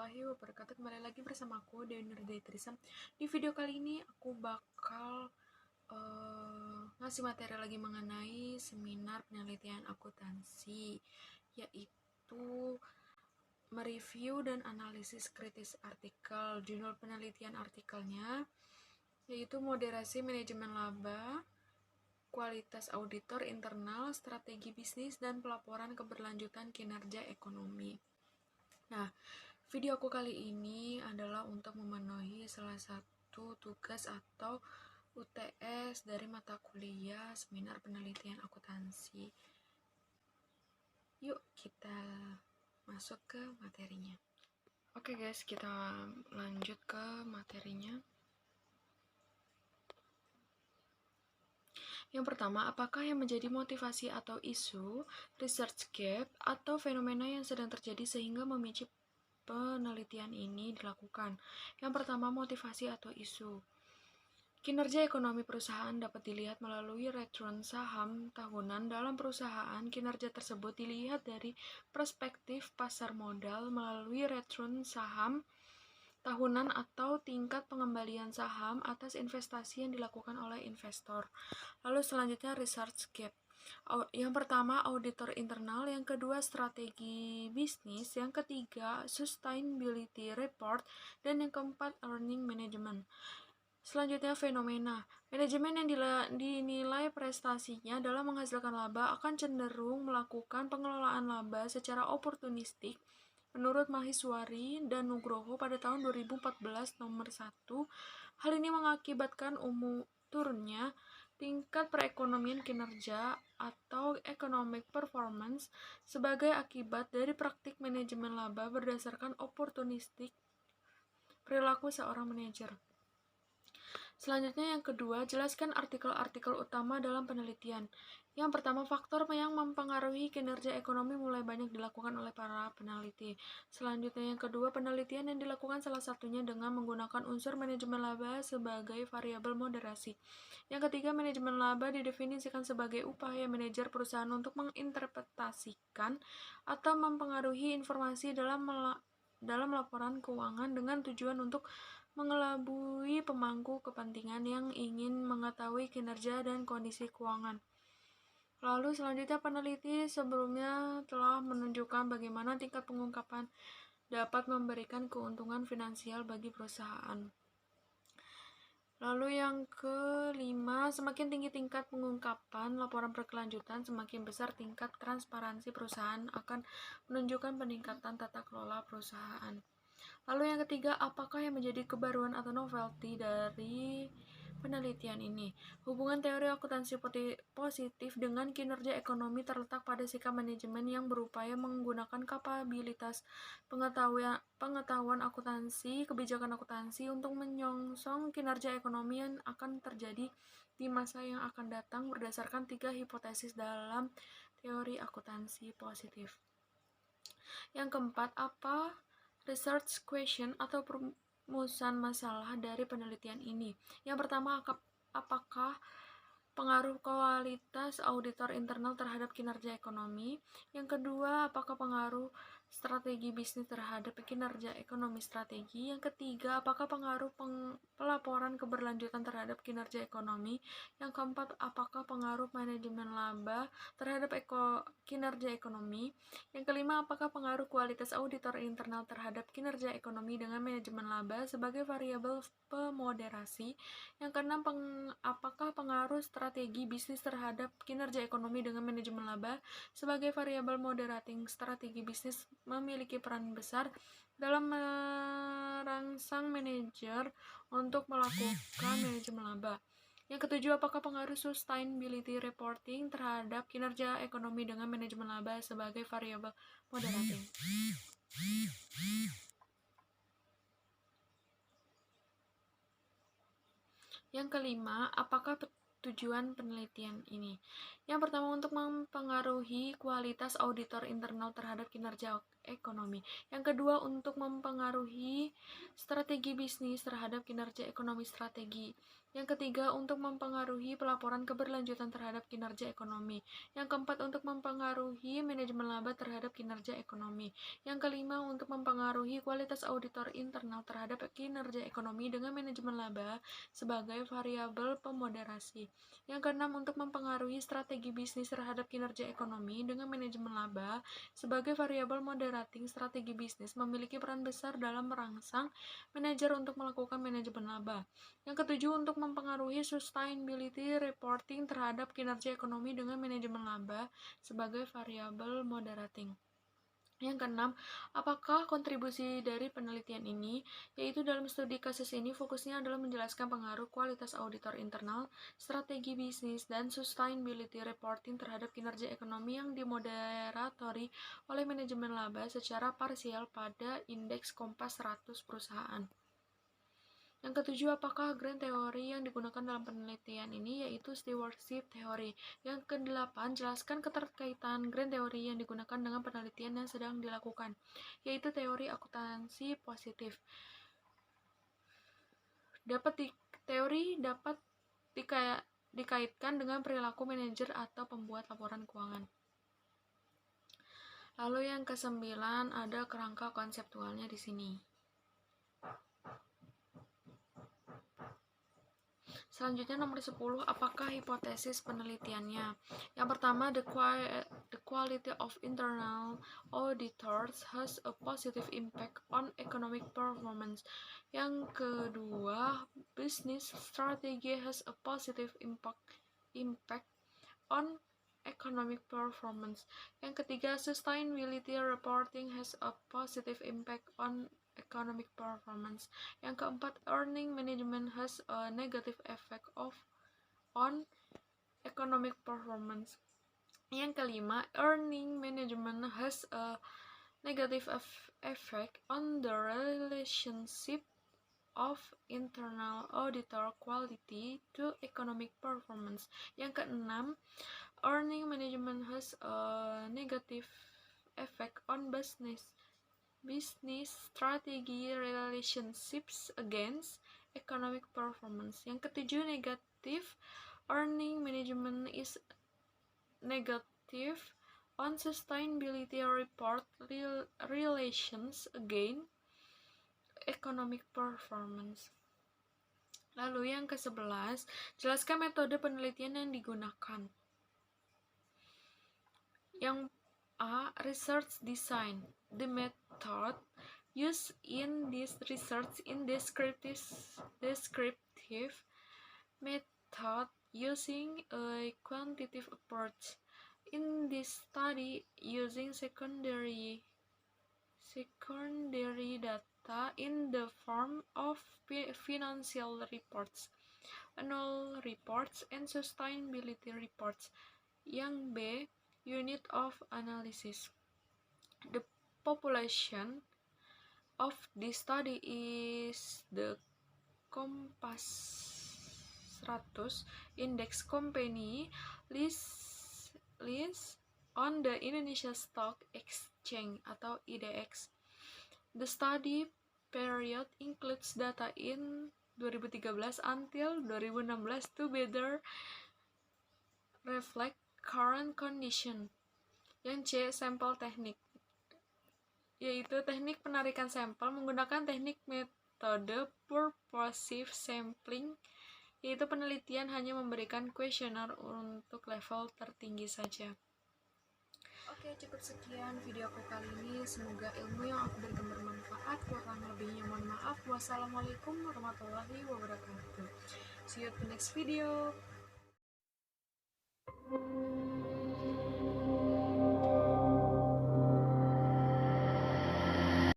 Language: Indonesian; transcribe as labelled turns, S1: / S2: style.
S1: warahmatullahi wabarakatuh. Kembali lagi bersama aku, Dewi Nurdaitrisam. Di video kali ini aku bakal ngasih materi lagi mengenai seminar penelitian akuntansi, yaitu mereview dan analisis kritis artikel. Judul penelitian artikelnya yaitu moderasi manajemen laba, kualitas auditor internal, strategi bisnis, dan pelaporan keberlanjutan kinerja ekonomi. Nah, video aku kali ini adalah untuk memenuhi salah satu tugas atau UTS dari mata kuliah seminar penelitian akuntansi. Yuk kita masuk ke materinya. Oke guys, kita lanjut ke materinya. Yang pertama, apakah yang menjadi motivasi atau isu, research gap, atau fenomena yang sedang terjadi sehingga memicu penelitian ini dilakukan? Yang pertama, motivasi atau isu. Kinerja ekonomi perusahaan dapat dilihat melalui return saham tahunan dalam perusahaan. Kinerja tersebut dilihat dari perspektif pasar modal melalui return saham tahunan atau tingkat pengembalian saham atas investasi yang dilakukan oleh investor. Lalu selanjutnya research gap. Yang pertama auditor internal, yang kedua strategi bisnis, yang ketiga sustainability report, dan yang keempat earning management. Selanjutnya fenomena. Manajemen yang dinilai prestasinya dalam menghasilkan laba akan cenderung melakukan pengelolaan laba secara oportunistik. Menurut Maheswari dan Nugroho pada tahun 2014 nomor 1, hal ini mengakibatkan turunnya tingkat perekonomian kinerja atau economic performance sebagai akibat dari praktik manajemen laba berdasarkan oportunistik perilaku seorang manajer. Selanjutnya yang kedua, jelaskan artikel-artikel utama dalam penelitian. Yang pertama, faktor yang mempengaruhi kinerja ekonomi mulai banyak dilakukan oleh para peneliti. Selanjutnya yang kedua, penelitian yang dilakukan salah satunya dengan menggunakan unsur manajemen laba sebagai variabel moderasi. Yang ketiga, manajemen laba didefinisikan sebagai upaya manajer perusahaan untuk menginterpretasikan atau mempengaruhi informasi dalam laporan keuangan dengan tujuan untuk mengelabui pemangku kepentingan yang ingin mengetahui kinerja dan kondisi keuangan. Lalu selanjutnya peneliti sebelumnya telah menunjukkan bagaimana tingkat pengungkapan dapat memberikan keuntungan finansial bagi perusahaan. Lalu yang kelima, semakin tinggi tingkat pengungkapan laporan berkelanjutan, semakin besar tingkat transparansi perusahaan akan menunjukkan peningkatan tata kelola perusahaan. Lalu yang ketiga, apakah yang menjadi kebaruan atau novelty dari penelitian ini? Hubungan teori akuntansi positif dengan kinerja ekonomi terletak pada sikap manajemen yang berupaya menggunakan kapabilitas pengetahuan akuntansi, kebijakan akuntansi untuk menyongsong kinerja ekonomi yang akan terjadi di masa yang akan datang berdasarkan 3 hipotesis dalam teori akuntansi positif. Yang keempat, apa research question atau perumusan masalah dari penelitian ini? Yang pertama, apakah pengaruh kualitas auditor internal terhadap kinerja ekonomi? Yang kedua, apakah pengaruh strategi bisnis terhadap kinerja ekonomi strategi? Yang ketiga, apakah pengaruh pelaporan keberlanjutan terhadap kinerja ekonomi? Yang keempat, apakah pengaruh manajemen laba terhadap kinerja ekonomi? Yang kelima, apakah pengaruh kualitas auditor internal terhadap kinerja ekonomi dengan manajemen laba sebagai variabel pemoderasi? Yang keenam, apakah pengaruh strategi bisnis terhadap kinerja ekonomi dengan manajemen laba sebagai variabel moderating? Strategi bisnis memiliki peran besar dalam merangsang manajer untuk melakukan manajemen laba. Yang ketujuh, apakah pengaruh sustainability reporting terhadap kinerja ekonomi dengan manajemen laba sebagai variabel moderating? Yang kelima, apakah tujuan penelitian ini? Yang pertama, untuk mempengaruhi kualitas auditor internal terhadap kinerja ekonomi. Yang kedua, untuk mempengaruhi strategi bisnis terhadap kinerja ekonomi strategi. Yang ketiga, untuk mempengaruhi pelaporan keberlanjutan terhadap kinerja ekonomi. Yang keempat, untuk mempengaruhi manajemen laba terhadap kinerja ekonomi. Yang kelima, untuk mempengaruhi kualitas auditor internal terhadap kinerja ekonomi dengan manajemen laba sebagai variabel pemoderasi. Yang keenam, untuk mempengaruhi strategi bisnis terhadap kinerja ekonomi dengan manajemen laba sebagai variabel moderating. Strategi bisnis memiliki peran besar dalam merangsang manajer untuk melakukan manajemen laba. Yang ketujuh, untuk mempengaruhi sustainability reporting terhadap kinerja ekonomi dengan manajemen laba sebagai variabel moderating. Yang keenam, apakah kontribusi dari penelitian ini? Yaitu dalam studi kasus ini fokusnya adalah menjelaskan pengaruh kualitas auditor internal, strategi bisnis, dan sustainability reporting terhadap kinerja ekonomi yang dimoderatori oleh manajemen laba secara parsial pada indeks Kompas 100 perusahaan. Yang ketujuh, apakah grand teori yang digunakan dalam penelitian ini? Yaitu stewardship theory. Yang kedelapan, jelaskan keterkaitan grand teori yang digunakan dengan penelitian yang sedang dilakukan, yaitu teori akuntansi positif. Teori dapat dikaitkan dengan perilaku manajer atau pembuat laporan keuangan. Lalu yang kesembilan, ada kerangka konseptualnya di sini. Selanjutnya nomor 10, apakah hipotesis penelitiannya? Yang pertama, the quality of internal auditors has a positive impact on economic performance. Yang kedua, business strategy has a positive impact on economic performance. Yang ketiga, sustainability reporting has a positive impact on economic performance. Yang keempat, earning management has a negative effect on economic performance. Yang kelima, earning management has a negative effect on the relationship of internal auditor quality to economic performance. Yang keenam, earning management has a negative effect on business strategy relationships against economic performance. Yang ketujuh, negative earning management is negative on sustainability report relations against economic performance. Lalu yang ke-11, jelaskan metode penelitian yang digunakan. Yang A, research design. The method used in this research is descriptive method using a quantitative approach. In this study, using secondary data in the form of financial reports, annual reports, and sustainability reports. Yang B, unit of analysis. The population of this study is the Kompas 100 index company list on the Indonesia Stock Exchange atau IDX. The study period includes data in 2013 until 2016 to better reflect current condition. Yang C, sampel teknik, yaitu teknik penarikan sampel menggunakan teknik metode purposive sampling, yaitu penelitian hanya memberikan kuesioner untuk level tertinggi saja. Oke, cukup sekian video aku kali ini. Semoga ilmu yang aku berikan bermanfaat. Kurang lebihnya mohon maaf. Wassalamualaikum warahmatullahi wabarakatuh. See you at the next video.